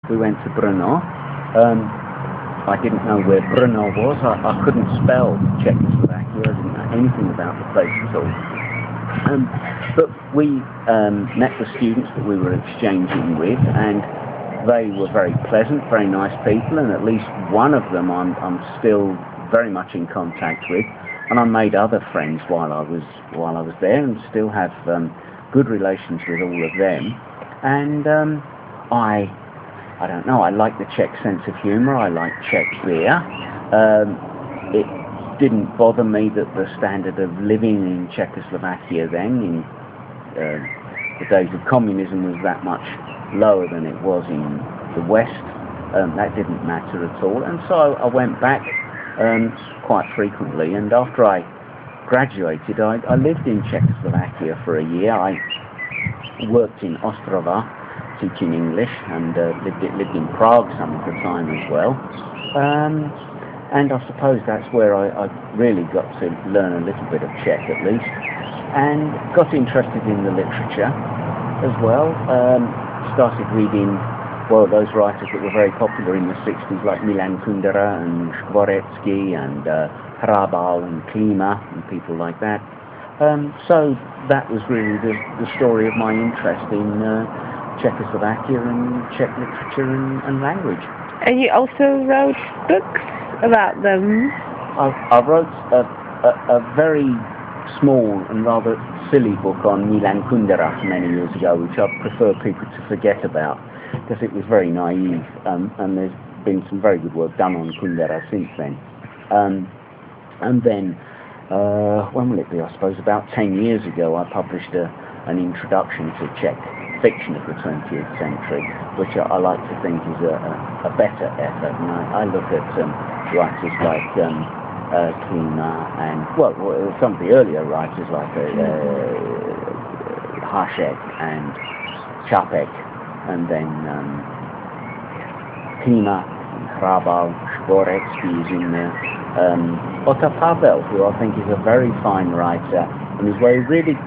We went to Brno. I didn't know where Brno was. I couldn't spell Czechoslovakia. I didn't know anything about the place at all. But we met the students that we were exchanging with, and they were very pleasant, very nice people, and at least one of them I'm still very much in contact with, and I made other friends while I was there, and still have good relations with all of them. And I don't know, I like the Czech sense of humour, I like Czech beer. It didn't bother me that the standard of living in Czechoslovakia then, in the days of communism, was that much lower than it was in the West. That didn't matter at all, and so I went back quite frequently, and after I graduated I lived in Czechoslovakia for a year. I worked in Ostrava teaching English, and lived in Prague some of the time as well. And I suppose that's where I really got to learn a little bit of Czech at least, and got interested in the literature as well. Started reading, well, those writers that were very popular in the 60s, like Milan Kundera and Škvorecký and Hrabal and Klima and people like that. So that was really the story of my interest in Czechoslovakia and Czech literature and language. And you also wrote books about them? I wrote a very small and rather silly book on Milan Kundera many years ago, which I prefer people to forget about, because it was very naive, and there's been some very good work done on Kundera since then. And then, when will it be? I suppose about 10 years ago I published an introduction to Czech fiction of the 20th century, which I like to think is a better effort. And I look at writers like Klima and, well, some of the earlier writers like Hašek and Čapek, and then Klima and Hrabal, Škvorecký is in there. Otto Pavel, who I think is a very fine writer, and his way really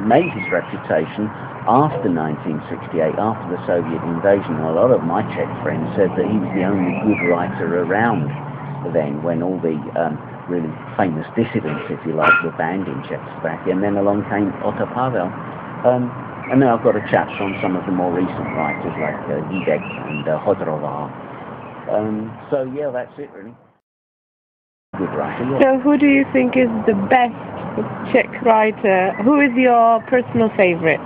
made his reputation after 1968, after the Soviet invasion. A lot of my Czech friends said that he was the only good writer around then, when all the really famous dissidents, if you like, were banned in Czechoslovakia, and then along came Otto Pavel. And then I've got a chapter on some of the more recent writers like Videk and Hodrova. So yeah, that's it really. Good writer, yeah. So who do you think is the best Czech writer? Who is your personal favourite?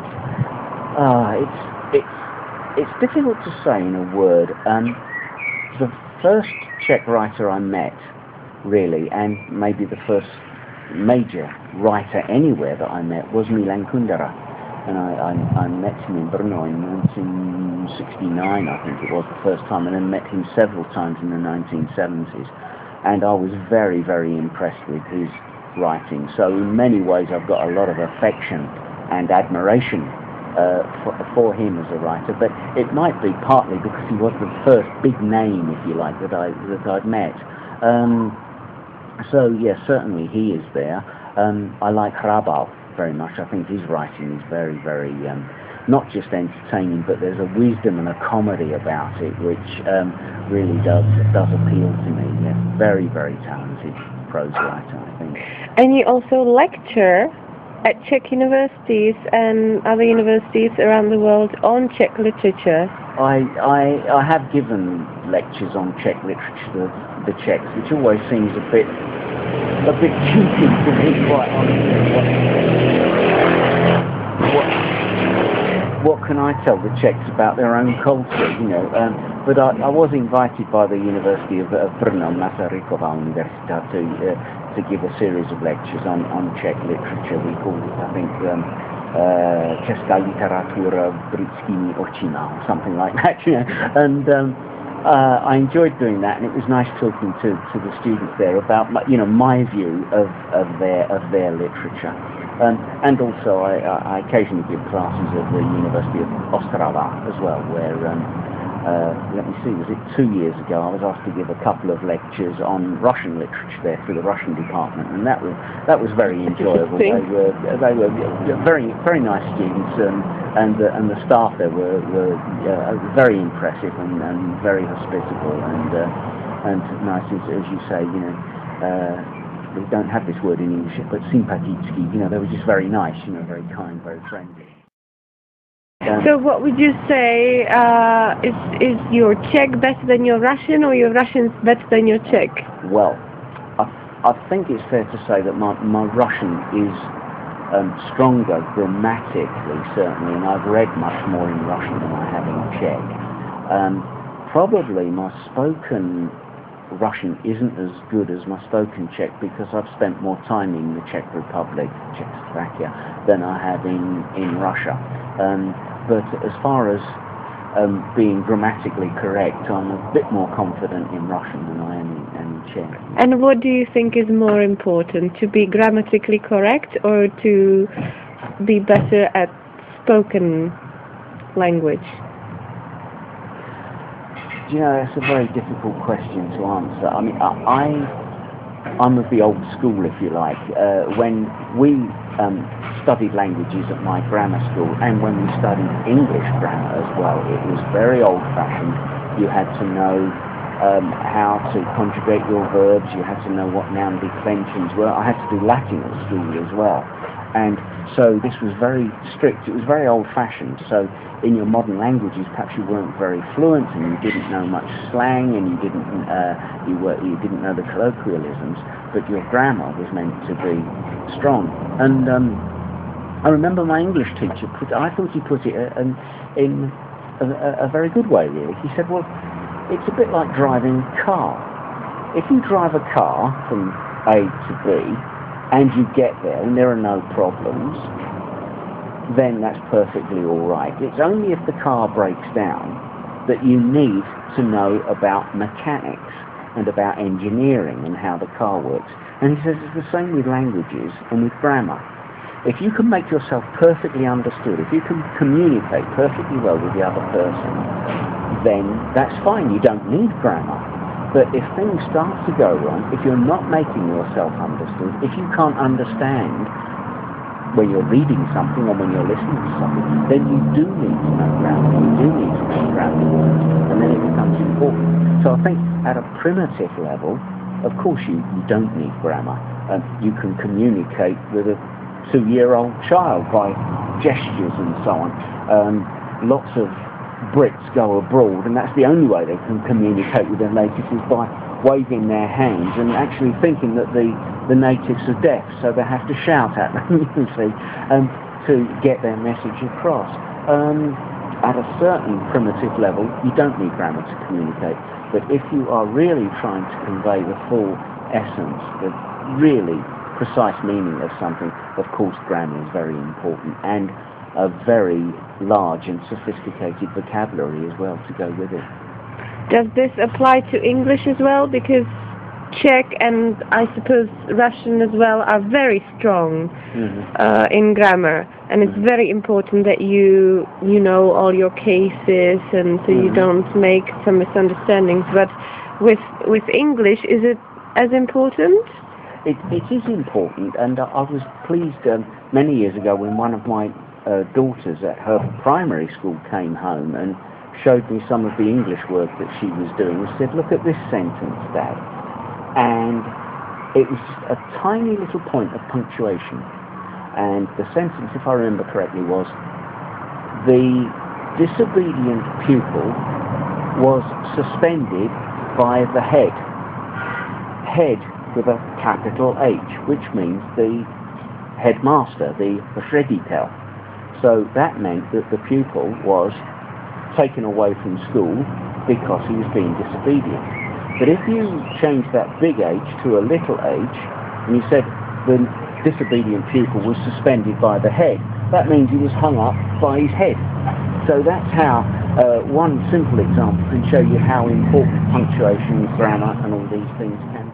It's difficult to say in a word. The first Czech writer I met, really, and maybe the first major writer anywhere that I met, was Milan Kundera. And I met him in Brno in 1969, I think it was the first time, and then met him several times in the 1970s. And I was very, very impressed with his writing. So in many ways I've got a lot of affection and admiration for him as a writer, but it might be partly because he was the first big name, if you like, that I'd met. So yes, certainly he is there. I like Hrabal very much. I think his writing is very, very not just entertaining, but there's a wisdom and a comedy about it which really does appeal to me. Yes, very, very talented prose writer, I think. And you also lecture at Czech universities and other universities around the world on Czech literature. I have given lectures on Czech literature to the Czechs, which always seems a bit cheeky, to be quite honest. What can I tell the Czechs about their own culture, you know? But I was invited by the University of Brno, Masarykova Universita, to give a series of lectures on Czech literature. We called it, I think, Česká literatura britskými očima, or something like that, you know. And I enjoyed doing that, and it was nice talking to the students there about my view of their literature. And also I occasionally give classes at the University of Ostrava as well, where let me see, was it 2 years ago, I was asked to give a couple of lectures on Russian literature there through the Russian department, and that was very enjoyable. They were very, very nice students, and the staff there were very impressive and very hospitable and nice, as you say, you know. We don't have this word in English, but sympatitsky, you know, they were just very nice, you know, very kind, very friendly. So what would you say, is your Czech better than your Russian, or your Russian's better than your Czech? Well, I think it's fair to say that my Russian is stronger grammatically, certainly, and I've read much more in Russian than I have in Czech. Probably my spoken Russian isn't as good as my spoken Czech because I've spent more time in the Czech Republic, Czechoslovakia, than I have in Russia. But as far as being grammatically correct, I'm a bit more confident in Russian than I am in Czech. And what do you think is more important, to be grammatically correct or to be better at spoken language? You know, that's a very difficult question to answer. I mean, I'm of the old school, if you like. When we studied languages at my grammar school, and when we studied English grammar as well, it was very old-fashioned. You had to know how to conjugate your verbs, you had to know what noun declensions were. I had to do Latin at school as well. And so this was very strict, it was very old-fashioned. So in your modern languages, perhaps you weren't very fluent and you didn't know much slang and you didn't know the colloquialisms, but your grammar was meant to be strong. And I remember my English teacher, I thought he put it in a very good way, really. He said, well, it's a bit like driving a car. If you drive a car from A to B, and you get there and there are no problems, then that's perfectly all right. It's only if the car breaks down that you need to know about mechanics and about engineering and how the car works. And he says it's the same with languages and with grammar. If you can make yourself perfectly understood, if you can communicate perfectly well with the other person, then that's fine, you don't need grammar. But if things start to go wrong, if you're not making yourself understood, if you can't understand when you're reading something or when you're listening to something, then you do need to know grammar, you do need to know grammar words, and then it becomes important. So I think at a primitive level, of course you don't need grammar. You can communicate with a 2-year-old child by gestures and so on. Lots of Brits go abroad, and that's the only way they can communicate with their natives is by waving their hands and actually thinking that the natives are deaf, so they have to shout at them, you see, to get their message across. At a certain primitive level, you don't need grammar to communicate, but if you are really trying to convey the full essence, the really precise meaning of something, of course grammar is very important, and a very large and sophisticated vocabulary as well to go with it. Does this apply to English as well? Because Czech and I suppose Russian as well are very strong in grammar, and it's very important that you know all your cases, and so you don't make some misunderstandings. But with English, is it as important? It is important, and I was pleased many years ago when one of my daughters at her primary school came home and showed me some of the English work that she was doing and said, look at this sentence, Dad. And it was a tiny little point of punctuation. And the sentence, if I remember correctly, was, the disobedient pupil was suspended by the head. Head with a capital H, which means the headmaster, the reditel. So that meant that the pupil was taken away from school because he was being disobedient. But if you change that big H to a little h, and you said the disobedient pupil was suspended by the head, that means he was hung up by his head. So that's how one simple example can show you how important punctuation, grammar, and all these things can be.